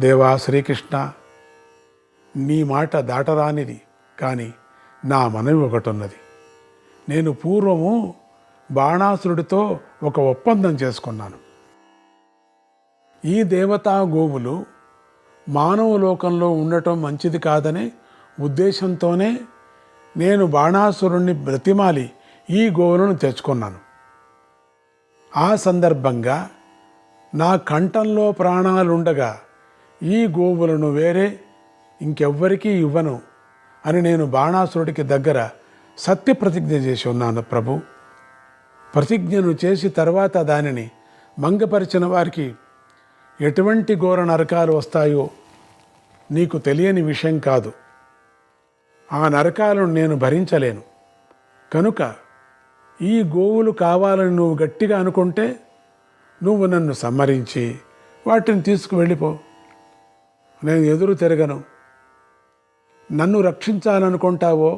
దేవా శ్రీకృష్ణ, నీ మాట దాటరానిది, కానీ నా మనవి ఒకటున్నది. నేను పూర్వము బాణాసురుడితో ఒక ఒప్పందం చేసుకున్నాను. ఈ దేవతా గోవులు మానవ లోకంలో ఉండటం మంచిది కాదనే ఉద్దేశంతోనే నేను బాణాసురుణ్ణి బ్రతిమాలి ఈ గోవులను తెచ్చుకున్నాను. ఆ సందర్భంగా నా కంఠంలో ప్రాణాలుండగా ఈ గోవులను వేరే ఇంకెవ్వరికీ ఇవ్వను అని నేను బాణాసురుడికి దగ్గర సత్యప్రతిజ్ఞ చేసి ఉన్నాను ప్రభు. ప్రతిజ్ఞను చేసి తర్వాత దానిని మంగపరిచిన వారికి ఎటువంటి ఘోర నరకాలు వస్తాయో నీకు తెలియని విషయం కాదు. ఆ నరకాలను నేను భరించలేను. కనుక ఈ గోవులు కావాలని నువ్వు గట్టిగా అనుకుంటే నువ్వు నన్ను సమ్మరించి వాటిని తీసుకువెళ్ళిపో. నేను ఎదురు తిరగను. నన్ను రక్షించాలనుకుంటావో,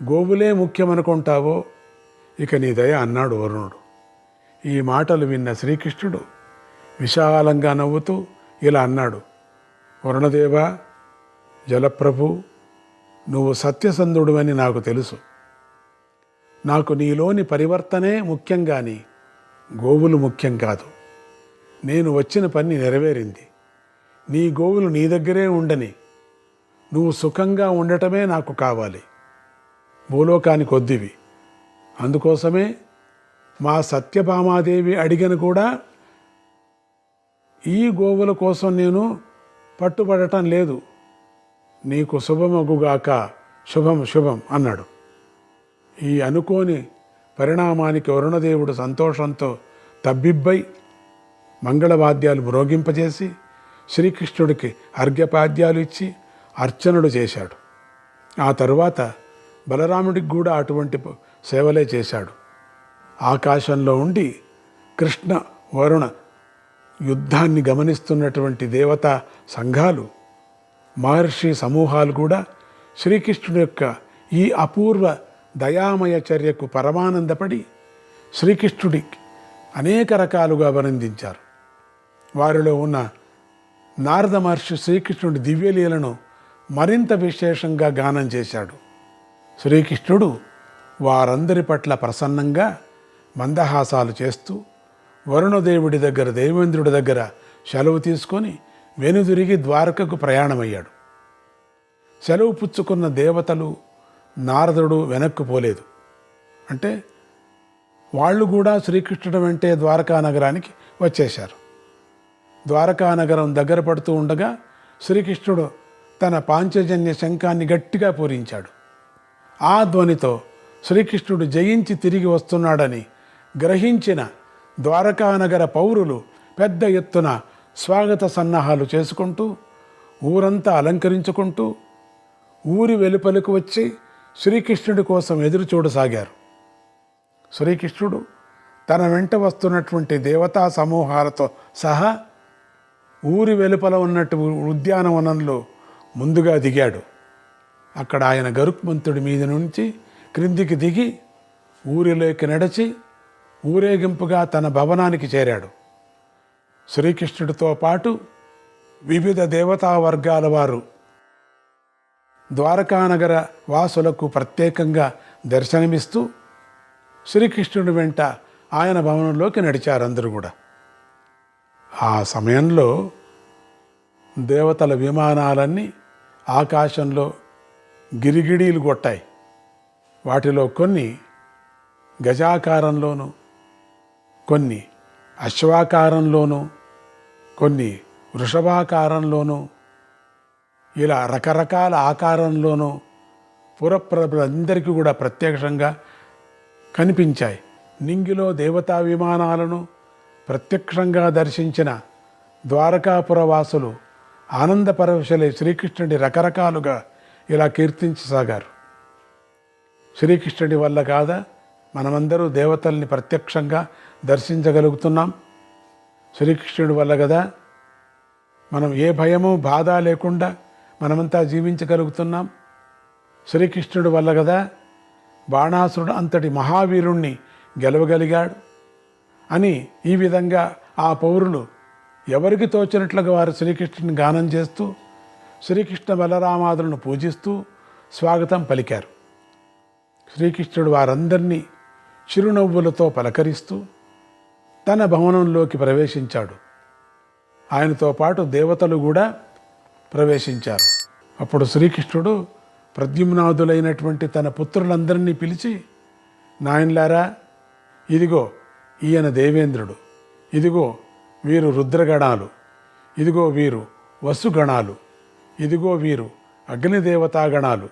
గోవులే ముఖ్యమనుకుంటావో ఇక నీ దయ అన్నాడు వరుణుడు. ఈ మాటలు విన్న శ్రీకృష్ణుడు విశాలంగా నవ్వుతూ ఇలా అన్నాడు, వరుణదేవా, జలప్రభు, నువ్వు సత్యసంధుడువని నాకు తెలుసు. నాకు నీలోని పరివర్తనే ముఖ్యం కానీ గోవులు ముఖ్యం కాదు. నేను వచ్చిన పని నెరవేరింది. నీ గోవులు నీ దగ్గరే ఉండని, నువ్వు సుఖంగా ఉండటమే నాకు కావాలి. భూలోకానికి వద్దివి. అందుకోసమే మా సత్యభామాదేవి అడిగను కూడా ఈ గోవుల కోసం నేను పట్టుబడటం లేదు. నీకు శుభమగుగాక, శుభం శుభం అన్నాడు. ఈ అనుకోని పరిణామానికి వరుణదేవుడు సంతోషంతో తబ్బిబ్బై మంగళవాద్యాలు మ్రోగింపజేసి శ్రీకృష్ణుడికి అర్ఘ్యపాద్యాలు ఇచ్చి అర్చనలు చేశాడు. ఆ తరువాత బలరాముడికి కూడా అటువంటి సేవలే చేశాడు. ఆకాశంలో ఉండి కృష్ణ వరుణ యుద్ధాన్ని గమనిస్తున్నటువంటి దేవతా సంఘాలు, మహర్షి సమూహాలు కూడా శ్రీకృష్ణుడి యొక్క ఈ అపూర్వ దయామయ చర్యకు పరమానందపడి శ్రీకృష్ణుడికి అనేక రకాలుగా అభినందించారు. వారిలో ఉన్న నారద మహర్షి శ్రీకృష్ణుడి దివ్యలీలను మరింత విశేషంగా గానం చేశాడు. శ్రీకృష్ణుడు వారందరి పట్ల ప్రసన్నంగా మందహాసాలు చేస్తూ వరుణదేవుడి దగ్గర, దేవేంద్రుడి దగ్గర సెలవు తీసుకొని వెనుదిరిగి ద్వారకకు ప్రయాణమయ్యాడు. సెలవు పుచ్చుకున్న దేవతలు, నారదుడు వెనక్కు పోలేదు. అంటే వాళ్ళు కూడా శ్రీకృష్ణుడి వెంటే ద్వారకా నగరానికి వచ్చేశారు. ద్వారకా నగరం దగ్గర పడుతూ ఉండగా శ్రీకృష్ణుడు తన పాంచజన్య శంఖాన్ని గట్టిగా పూరించాడు. ఆ ధ్వనితో శ్రీకృష్ణుడు జయించి తిరిగి వస్తున్నాడని గ్రహించిన ద్వారకానగర పౌరులు పెద్ద ఎత్తున స్వాగత సన్నాహాలు చేసుకుంటూ, ఊరంతా అలంకరించుకుంటూ ఊరి వెలుపలకు వచ్చి శ్రీకృష్ణుడి కోసం ఎదురు చూడసాగారు. శ్రీకృష్ణుడు తన వెంట వస్తున్నటువంటి దేవతా సమూహాలతో సహా ఊరి వెలుపల ఉన్నట్టు ఉద్యానవనంలో ముందుగా దిగాడు. అక్కడ ఆయన గరుత్మంతుడి మీద నుంచి క్రిందికి దిగి ఊరిలోకి నడిచి ఊరేగింపుగా తన భవనానికి చేరాడు. శ్రీకృష్ణుడితో పాటు వివిధ దేవతా వర్గాల వారు ద్వారకానగర వాసులకు ప్రత్యేకంగా దర్శనమిస్తూ శ్రీకృష్ణుడి వెంట ఆయన భవనంలోకి నడిచారు అందరూ కూడా. ఆ సమయంలో దేవతల విమానాలన్నీ ఆకాశంలో గిరిగిడీలు కొట్టాయి. వాటిలో కొన్ని గజాకారంలోనూ, కొన్ని అశ్వాకారంలోనూ, కొన్ని వృషభాకారంలోనూ, ఇలా రకరకాల ఆకారంలోనూ పురప్రజలందరికీ కూడా ప్రత్యక్షంగా కనిపించాయి. నింగిలో దేవతా విమానాలను ప్రత్యక్షంగా దర్శించిన ద్వారకాపురవాసులు ఆనందపరవశులై శ్రీకృష్ణుడి రకరకాలుగా ఇలా కీర్తించసాగారు. శ్రీకృష్ణుడి వల్ల కాదా మనమందరూ దేవతల్ని ప్రత్యక్షంగా దర్శించగలుగుతున్నాం? శ్రీకృష్ణుడి వల్ల కదా మనం ఏ భయము బాధ లేకుండా మనమంతా జీవించగలుగుతున్నాం? శ్రీకృష్ణుడి వల్ల కదా బాణాసురుడు అంతటి మహావీరుణ్ణి గెలవగలిగాడు అని ఈ విధంగా ఆ పౌరులు ఎవరికి తోచినట్లుగా వారు శ్రీకృష్ణుని గానం చేస్తూ శ్రీకృష్ణ బలరామాదులను పూజిస్తూ స్వాగతం పలికారు. శ్రీకృష్ణుడు వారందరినీ చిరునవ్వులతో పలకరిస్తూ తన భవనంలోకి ప్రవేశించాడు. ఆయనతో పాటు దేవతలు కూడా ప్రవేశించారు. అప్పుడు శ్రీకృష్ణుడు ప్రద్యుమ్నాదులైనటువంటి తన పుత్రులందరినీ పిలిచి, నాయనలారా, ఇదిగో ఈయన దేవేంద్రుడు, ఇదిగో వీరు రుద్రగణాలు, ఇదిగో వీరు వసుగణాలు, ఇదిగో వీరు అగ్నిదేవతాగణాలు,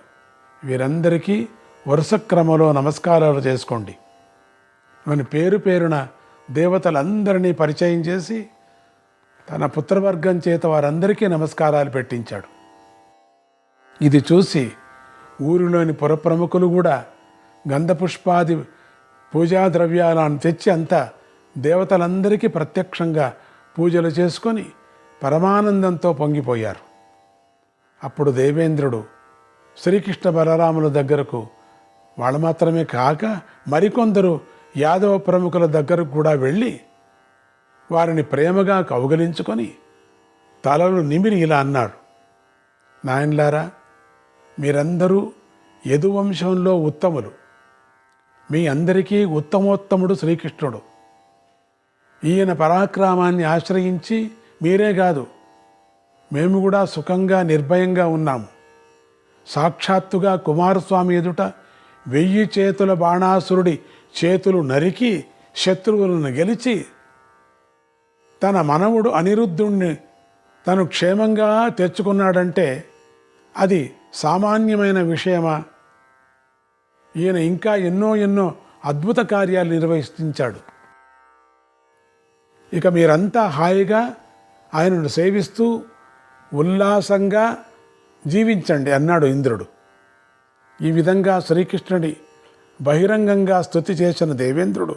వీరందరికీ వరుస క్రమంలో నమస్కారాలు చేసుకోండి అని పేరు పేరున దేవతలందరినీ పరిచయం చేసి తన పుత్రవర్గం చేత వారందరికీ నమస్కారాలు పెట్టించాడు. ఇది చూసి ఊరిలోని పురప్రముఖులు కూడా గంధపుష్పాది పూజా ద్రవ్యాలను తెచ్చి అంతా దేవతలందరికీ ప్రత్యక్షంగా పూజలు చేసుకొని పరమానందంతో పొంగిపోయారు. అప్పుడు దేవేంద్రుడు శ్రీకృష్ణ బలరాముల దగ్గరకు వాళ్ళు మాత్రమే కాక మరికొందరు యాదవ ప్రముఖుల దగ్గరకు కూడా వెళ్ళి వారిని ప్రేమగా కౌగలించుకొని తలలు నిమిరి ఇలా అన్నాడు, నాయనలారా, మీరందరూ యదువంశంలో ఉత్తములు. మీ అందరికీ ఉత్తమోత్తముడు శ్రీకృష్ణుడు. ఈయన పరాక్రమాన్ని ఆశ్రయించి మీరే కాదు, మేము కూడా సుఖంగా నిర్భయంగా ఉన్నాము. సాక్షాత్తుగా కుమారస్వామి ఎదుట 1000 చేతుల బాణాసురుడి చేతులు నరికి శత్రువులను గెలిచి తన మనవుడు అనిరుద్ధుణ్ణి తను క్షేమంగా తెచ్చుకున్నాడంటే అది సామాన్యమైన విషయమా? ఈయన ఇంకా ఎన్నో అద్భుత కార్యాలు నిర్వహించాడు. ఇక మీరంతా హాయిగా ఆయనను సేవిస్తూ ఉల్లాసంగా జీవించండి అన్నాడు ఇంద్రుడు. ఈ విధంగా శ్రీకృష్ణుడి బహిరంగంగా స్తుతి చేసిన దేవేంద్రుడు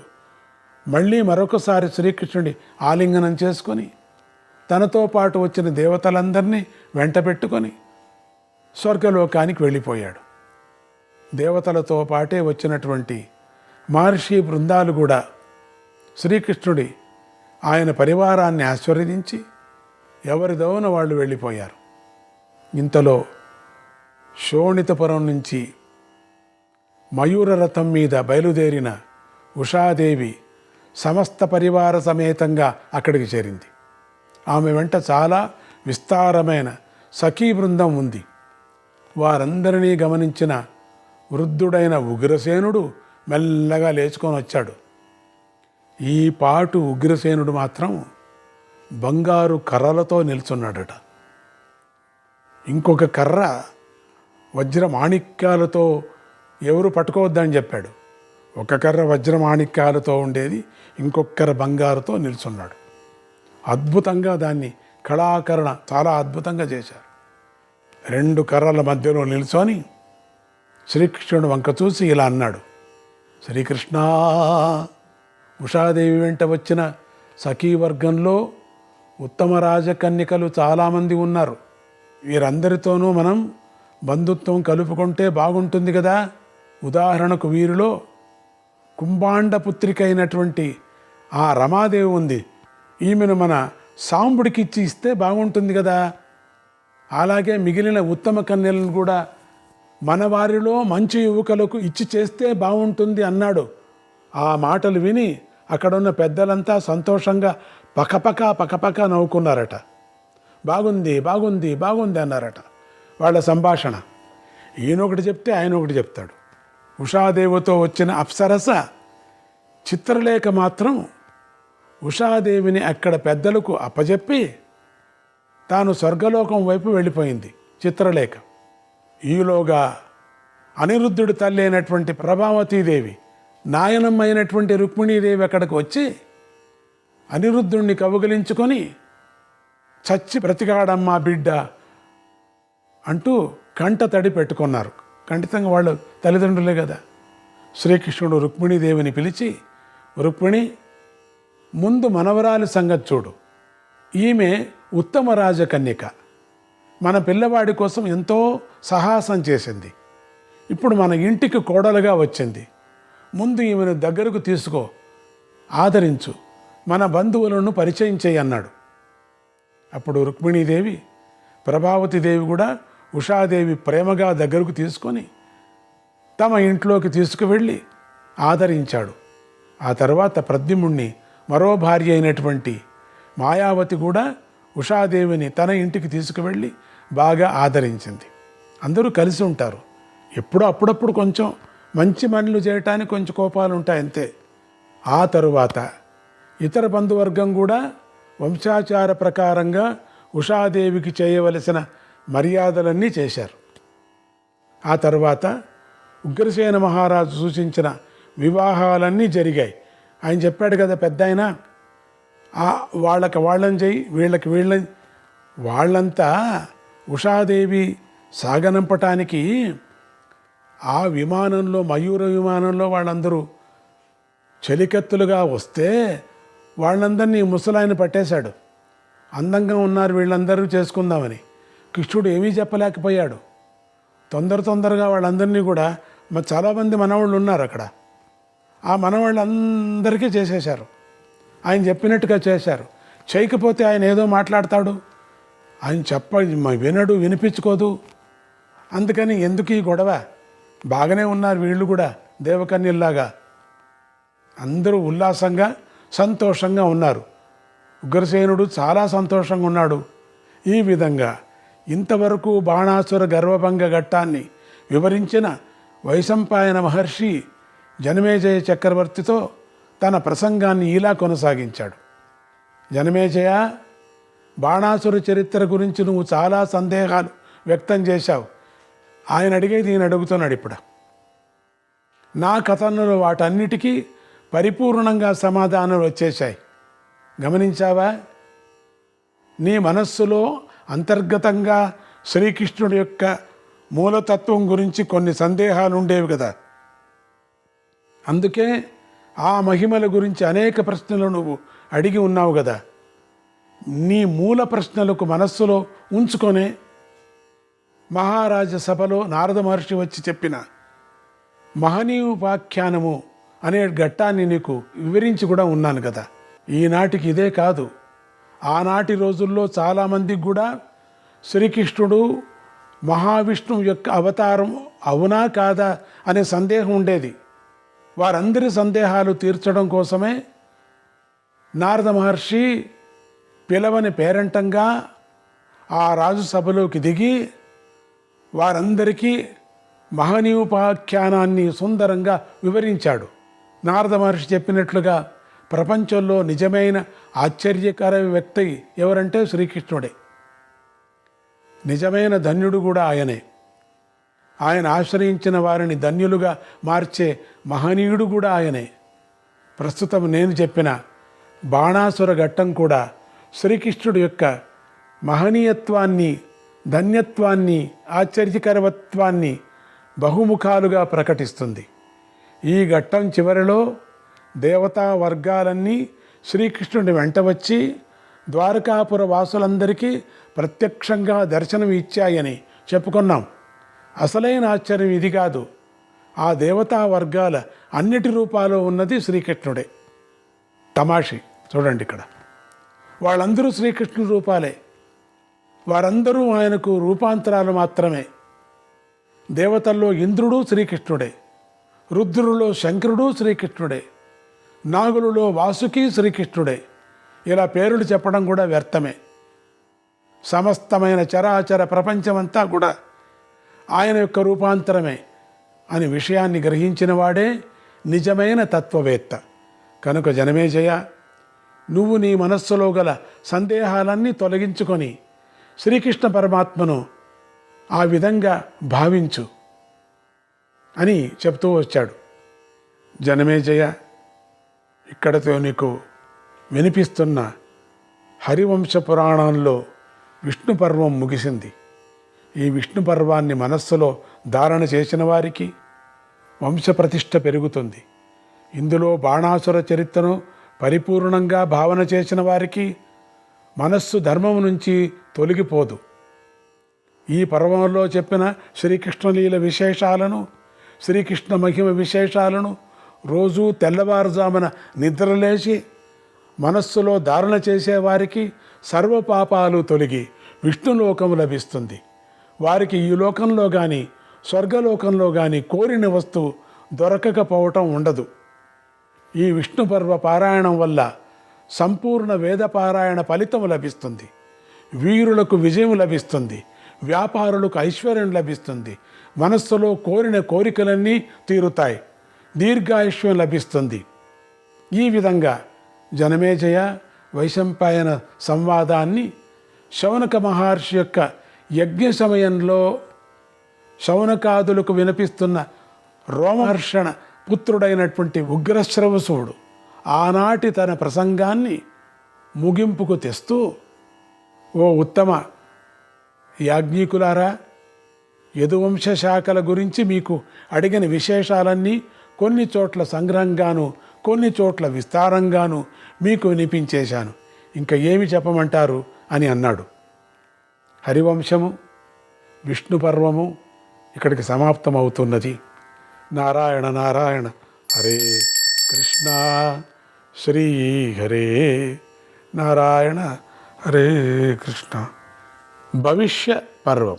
మళ్ళీ మరొకసారి శ్రీకృష్ణుడి ఆలింగనం చేసుకొని తనతో పాటు వచ్చిన దేవతలందరినీ వెంట పెట్టుకొని స్వర్గలోకానికి వెళ్ళిపోయాడు. దేవతలతో పాటే వచ్చినటువంటి మహర్షి బృందాలు కూడా శ్రీకృష్ణుడి ఆయన పరివారాన్ని ఆశీర్వదించి ఎవరిదోన వాళ్ళు వెళ్ళిపోయారు. ఇంతలో శోణితపురం నుంచి మయూర రథం మీద బయలుదేరిన ఉషాదేవి సమస్త పరివార సమేతంగా అక్కడికి చేరింది. ఆమె వెంట చాలా విస్తారమైన సఖీ బృందం ఉంది. వారందరినీ గమనించిన వృద్ధుడైన ఉగ్రసేనుడు మెల్లగా లేచుకొని వచ్చాడు. ఈ పాటు ఉగ్రసేనుడు మాత్రం బంగారు కర్రలతో నిల్చున్నాడట. ఇంకొక కర్ర వజ్రమాణిక్యాలతో ఎవరు పట్టుకోవద్దని చెప్పాడు. ఒక కర్ర వజ్రమాణిక్యాలతో ఉండేది, ఇంకొక కర్ర బంగారుతో నిల్చున్నాడు. అద్భుతంగా దాన్ని కళాకరణ చాలా అద్భుతంగా చేశారు. 2 కర్రల మధ్యలో నిల్చొని శ్రీకృష్ణుడు వంక చూసి ఇలా అన్నాడు, శ్రీకృష్ణ, ఉషాదేవి వెంట వచ్చిన సఖీవర్గంలో ఉత్తమ రాజకన్యకలు చాలామంది ఉన్నారు. వీరందరితోనూ మనం బంధుత్వం కలుపుకుంటే బాగుంటుంది కదా. ఉదాహరణకు వీరిలో కుంభాండ పుత్రిక అయినటువంటి ఆ రమాదేవి ఉంది. ఈమెను మన సాంబుడికిచ్చి ఇస్తే బాగుంటుంది కదా. అలాగే మిగిలిన ఉత్తమ కన్యలను కూడా మన వారిలో మంచి యువకులకు ఇచ్చి చేస్తే బాగుంటుంది అన్నాడు. ఆ మాటలు విని అక్కడున్న పెద్దలంతా సంతోషంగా పకపక నవ్వుకున్నారట. బాగుంది బాగుంది బాగుంది అన్నారట. వాళ్ళ సంభాషణ. ఈయనొకటి చెప్తే ఆయన ఒకటి చెప్తాడు. ఉషాదేవితో వచ్చిన అప్సరస చిత్రలేఖ మాత్రం ఉషాదేవిని అక్కడ పెద్దలకు అప్పజెప్పి తాను స్వర్గలోకం వైపు వెళ్ళిపోయింది చిత్రలేఖ. ఈలోగా అనిరుద్ధుడి తల్లి అయినటువంటి ప్రభావతీదేవి, నాయనమ్మైనటువంటి రుక్మిణీదేవి అక్కడికి వచ్చి అనిరుద్ధుణ్ణి కౌగిలించుకొని చచ్చి బ్రతికాడమ్మా బిడ్డ అంటూ కంట తడి పెట్టుకున్నారు. ఖండితంగా వాళ్ళు తల్లిదండ్రులే కదా. శ్రీకృష్ణుడు రుక్మిణీదేవిని పిలిచి, రుక్మిణి, ముందు మనవరాలి సంగతి చూడు. ఈమె ఉత్తమ రాజకన్యక. మన పిల్లవాడి కోసం ఎంతో సాహసం చేసింది. ఇప్పుడు మన ఇంటికి కోడలుగా వచ్చింది. ముందు ఈమెను దగ్గరకు తీసుకో, ఆదరించు, మన బంధువులను పరిచయం చేయి అన్నాడు. అప్పుడు రుక్మిణీదేవి, ప్రభావతీదేవి కూడా ఉషాదేవి ప్రేమగా దగ్గరకు తీసుకొని తమ ఇంట్లోకి తీసుకువెళ్ళి ఆదరించాడు. ఆ తర్వాత ప్రద్యుమ్నుణ్ణి మరో భార్య అయినటువంటి మాయావతి కూడా ఉషాదేవిని తన ఇంటికి తీసుకువెళ్ళి బాగా ఆదరించింది. అందరూ కలిసి ఉంటారు. ఎప్పుడో అప్పుడప్పుడు కొంచెం మంచి పనులు చేయటానికి కొంచెం కోపాలు ఉంటాయి అంతే. ఆ తరువాత ఇతర బంధువర్గం కూడా వంశాచార ప్రకారంగా ఉషాదేవికి చేయవలసిన మర్యాదలన్నీ చేశారు. ఆ తర్వాత ఉగ్రసేన మహారాజు సూచించిన వివాహాలన్నీ జరిగాయి. ఆయన చెప్పాడు కదా పెద్ద ఆయన, వాళ్ళకి వాళ్ళని చెయ్యి, వీళ్ళకి వీళ్ళని. వాళ్ళంతా ఉషాదేవి సాగనంపటానికి ఆ విమానంలో, మయూర విమానంలో వాళ్ళందరూ చలికెత్తులుగా వస్తే వాళ్ళందరినీ ముసలాయన పట్టేశాడు. అందంగా ఉన్నారు వీళ్ళందరూ చేసుకుందామని. కృష్ణుడు ఏమీ చెప్పలేకపోయాడు. తొందరగా వాళ్ళందరినీ కూడా చాలామంది మనవాళ్ళు ఉన్నారు అక్కడ. ఆ మనవాళ్ళందరికీ చేసేశారు. ఆయన చెప్పినట్టుగా చేశారు. చేయకపోతే ఆయన ఏదో మాట్లాడతాడు, ఆయన వినడు, వినిపించుకోదు. అందుకని ఎందుకు ఈ గొడవ? బాగానే ఉన్నారు వీళ్ళు కూడా దేవకన్యల్లాగా. అందరూ ఉల్లాసంగా సంతోషంగా ఉన్నారు. ఉగ్రసేనుడు చాలా సంతోషంగా ఉన్నాడు. ఈ విధంగా ఇంతవరకు బాణాసుర గర్వభంగ ఘట్టాన్ని వివరించిన వైశంపాయన మహర్షి జనమేజయ చక్రవర్తితో తన ప్రసంగాన్ని ఇలా కొనసాగించాడు. జనమేజయ, బాణాసుర చరిత్ర గురించి నువ్వు చాలా సందేహాలు వ్యక్తం చేశావు. ఆయన అడిగేది నేను అడుగుతున్నాడు ఇప్పుడు. నా కథనంలో వాటన్నిటికీ పరిపూర్ణంగా సమాధానాలు వచ్చేశాయి. గమనించావా? నీ మనస్సులో అంతర్గతంగా శ్రీకృష్ణుడి యొక్క మూలతత్వం గురించి కొన్ని సందేహాలు ఉండేవి కదా. అందుకే ఆ మహిమల గురించి అనేక ప్రశ్నలు నువ్వు అడిగి ఉన్నావు కదా. నీ మూల ప్రశ్నలకు మనస్సులో ఉంచుకొనే మహారాజ సభలో నారద మహర్షి వచ్చి చెప్పిన మహనీయోపాఖ్యానము అనే ఘట్టాన్ని నీకు వివరించి కూడా ఉన్నాను కదా. ఈనాటికి ఇదే కాదు, ఆనాటి రోజుల్లో చాలామందికి కూడా శ్రీకృష్ణుడు మహావిష్ణువు యొక్క అవతారం అవునా కాదా అనే సందేహం ఉండేది. వారందరి సందేహాలు తీర్చడం కోసమే నారద మహర్షి పిలవని పేరంటంగా ఆ రాజు సభలోకి దిగి వారందరికీ మహనీయోపాఖ్యానాన్ని సుందరంగా వివరించాడు. నారద మహర్షి చెప్పినట్లుగా ప్రపంచంలో నిజమైన ఆశ్చర్యకర వ్యక్తి ఎవరంటే శ్రీకృష్ణుడే. నిజమైన ధన్యుడు కూడా ఆయనే. ఆయన ఆశ్రయించిన వారిని ధన్యులుగా మార్చే మహనీయుడు కూడా ఆయనే. ప్రస్తుతం నేను చెప్పిన బాణాసుర ఘట్టం కూడా శ్రీకృష్ణుడి యొక్క మహనీయత్వాన్ని, ధన్యత్వాన్ని, ఆశ్చర్యకరత్వాన్ని బహుముఖాలుగా ప్రకటిస్తుంది. ఈ ఘట్టం చివరిలో దేవతా వర్గాలన్నీ శ్రీకృష్ణుడి వెంట వచ్చి ద్వారకాపుర వాసులందరికీ ప్రత్యక్షంగా దర్శనం ఇచ్చాయని చెప్పుకున్నాం. అసలైన ఆశ్చర్యం ఇది కాదు. ఆ దేవతా వర్గాల అన్నిటి రూపాల్లో ఉన్నది శ్రీకృష్ణుడే. తమాషి చూడండి, ఇక్కడ వాళ్ళందరూ శ్రీకృష్ణుడి రూపాలే. వారందరూ ఆయనకు రూపాంతరాలు మాత్రమే. దేవతల్లో ఇంద్రుడు శ్రీకృష్ణుడే, రుద్రులలో శంకరుడు శ్రీకృష్ణుడే, నాగులలో వాసుకి శ్రీకృష్ణుడే. ఇలా పేర్లు చెప్పడం కూడా వ్యర్థమే. సమస్తమైన చరాచర ప్రపంచమంతా కూడా ఆయన యొక్క రూపాంతరమే అని విషయాన్ని గ్రహించిన వాడే నిజమైన తత్వవేత్త. కనుక జనమేజయ, నువ్వు నీ మనస్సులో గల సందేహాలన్నీ తొలగించుకొని శ్రీకృష్ణ పరమాత్మను ఆ విధంగా భావించు అని చెప్తూ వచ్చాడు. జనమేజయ, ఇక్కడతో నీకు వినిపిస్తున్న హరివంశ పురాణంలో విష్ణు పర్వం ముగిసింది. ఈ విష్ణు పర్వాన్ని మనస్సులో ధారణ చేసిన వారికి వంశప్రతిష్ఠ పెరుగుతుంది. ఇందులో బాణాసుర చరిత్రను పరిపూర్ణంగా భావన చేసిన వారికి మనస్సు ధర్మం నుంచి తొలగిపోదు. ఈ పర్వంలో చెప్పిన శ్రీకృష్ణలీల విశేషాలను, శ్రీకృష్ణ మహిమ విశేషాలను రోజూ తెల్లవారుజామున నిద్రలేచి మనస్సులో ధారణ చేసేవారికి సర్వ పాపాలు తొలగి విష్ణులోకము లభిస్తుంది. వారికి ఈ లోకంలో కానీ స్వర్గలోకంలో కానీ కోరిన వస్తువు దొరకకపోవటం ఉండదు. ఈ విష్ణు పర్వ పారాయణం వల్ల సంపూర్ణ వేద పారాయణ ఫలితం లభిస్తుంది. వీరులకు విజయం లభిస్తుంది. వ్యాపారులకు ఐశ్వర్యం లభిస్తుంది. మనస్సులో కోరిన కోరికలన్నీ తీరుతాయి. దీర్ఘాయుష్యం లభిస్తుంది. ఈ విధంగా జనమేజయ వైశంపాయన సంవాదాన్ని శౌనక మహర్షి యొక్క యజ్ఞ సమయంలో శౌనకాదులకు వినిపిస్తున్న రోమహర్షణ పుత్రుడైనటువంటి ఉగ్రశ్రవసుడు ఆనాటి తన ప్రసంగాన్ని ముగింపుకు తెస్తూ, ఓ ఉత్తమ యాజ్ఞికులారా, యదువంశ శాఖల గురించి మీకు అడిగిన విశేషాలన్నీ కొన్ని చోట్ల సంగ్రహంగాను కొన్ని చోట్ల విస్తారంగాను మీకు వినిపించేశాను. ఇంకా ఏమి చెప్పమంటారు అని అన్నాడు. హరివంశము విష్ణు పర్వము ఇక్కడికి సమాప్తమవుతున్నది. నారాయణ నారాయణ, హరే కృష్ణ, శ్రీ హరే నారాయణ, హరే కృష్ణ. భవిష్య పర్వం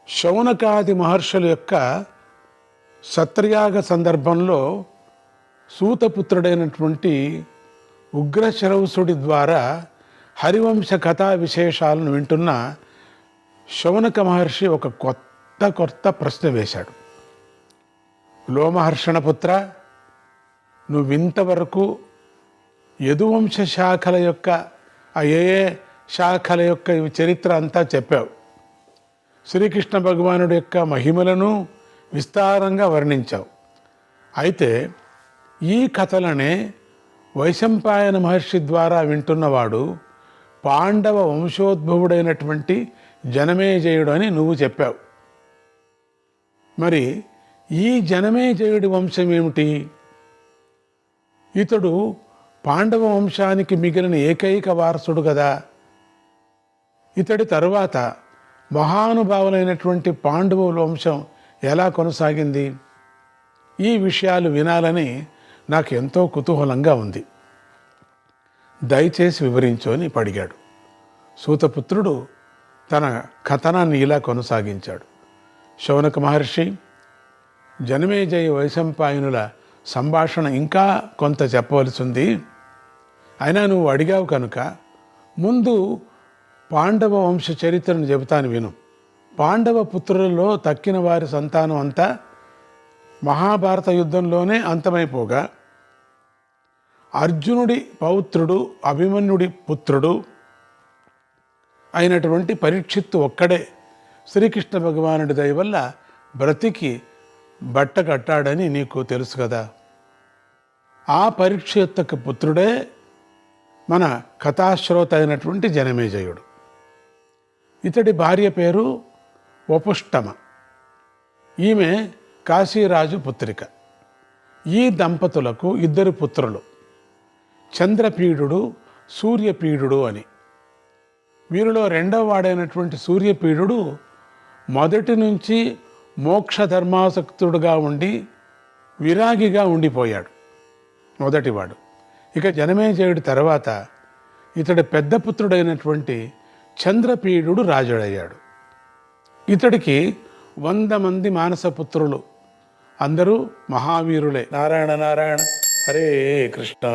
శౌనకాది మహర్షుల యొక్క సత్రయాగ సందర్భంలో సూతపుత్రుడైనటువంటి ఉగ్రశ్రవసుడి ద్వారా హరివంశ కథా విశేషాలను వింటున్న శౌనక మహర్షి ఒక కొత్త ప్రశ్న వేశాడు. లోమహర్షణ పుత్ర, నువ్వింతవరకు యదువంశ శాఖల యొక్క ఏ శాఖల యొక్క చరిత్ర అంతా చెప్పావు. శ్రీకృష్ణ భగవానుడి యొక్క మహిమలను విస్తారంగా వర్ణించావు. అయితే ఈ కథలనే వైశంపాయన మహర్షి ద్వారా వింటున్నవాడు పాండవ వంశోద్భవుడైనటువంటి జనమేజయుడు అని నువ్వు చెప్పావు. మరి ఈ జనమేజయుడి వంశం ఏమిటి? ఇతడు పాండవ వంశానికి మిగిలిన ఏకైక వారసుడు కదా. ఇతడి తరువాత మహానుభావులైనటువంటి పాండవుల వంశం ఎలా కొనసాగింది? ఈ విషయాలు వినాలని నాకు ఎంతో కుతూహలంగా ఉంది. దయచేసి వివరించు అని అడిగాడు. సూతపుత్రుడు తన కథనాన్ని ఇలా కొనసాగించాడు. శౌనక మహర్షి, జనమేజయ వైశంపాయనుల సంభాషణ ఇంకా కొంత చెప్పవలసి ఉంది. అయినా నువ్వు అడిగావు కనుక ముందు పాండవ వంశ చరిత్రను చెబుతాను విను. పాండవ పుత్రులలో తక్కిన వారి సంతానం అంతా మహాభారత యుద్ధంలోనే అంతమైపోగా అర్జునుడి పౌత్రుడు అభిమన్యుడి పుత్రుడు అయినటువంటి పరీక్షిత్తు ఒక్కడే శ్రీకృష్ణ భగవానుడి దయ వల్ల బ్రతికి బట్ట కట్టాడని నీకు తెలుసు కదా. ఆ పరీక్షిత్తుకు పుత్రుడే మన కథాశ్రోత అయినటువంటి జనమేజయుడు. ఇతడి భార్య పేరు వపుష్టమ. ఈమె కాశీరాజు పుత్రిక. ఈ దంపతులకు 2 పుత్రులు, చంద్రపీడుడు, సూర్యపీడుడు అని. వీరిలో 2వ వాడైనటువంటి సూర్యపీడుడు మొదటి నుంచి మోక్ష ధర్మాసక్తుడుగా ఉండి విరాగిగా ఉండిపోయాడు, మొదటివాడు. ఇక జనమేజయుడి తర్వాత ఇతడి పెద్ద పుత్రుడైనటువంటి చంద్రపీడుడు రాజుడయ్యాడు. ఇతడికి 100 మంది మానసపుత్రులు, అందరూ మహావీరులే. నారాయణ నారాయణ, హరే కృష్ణ.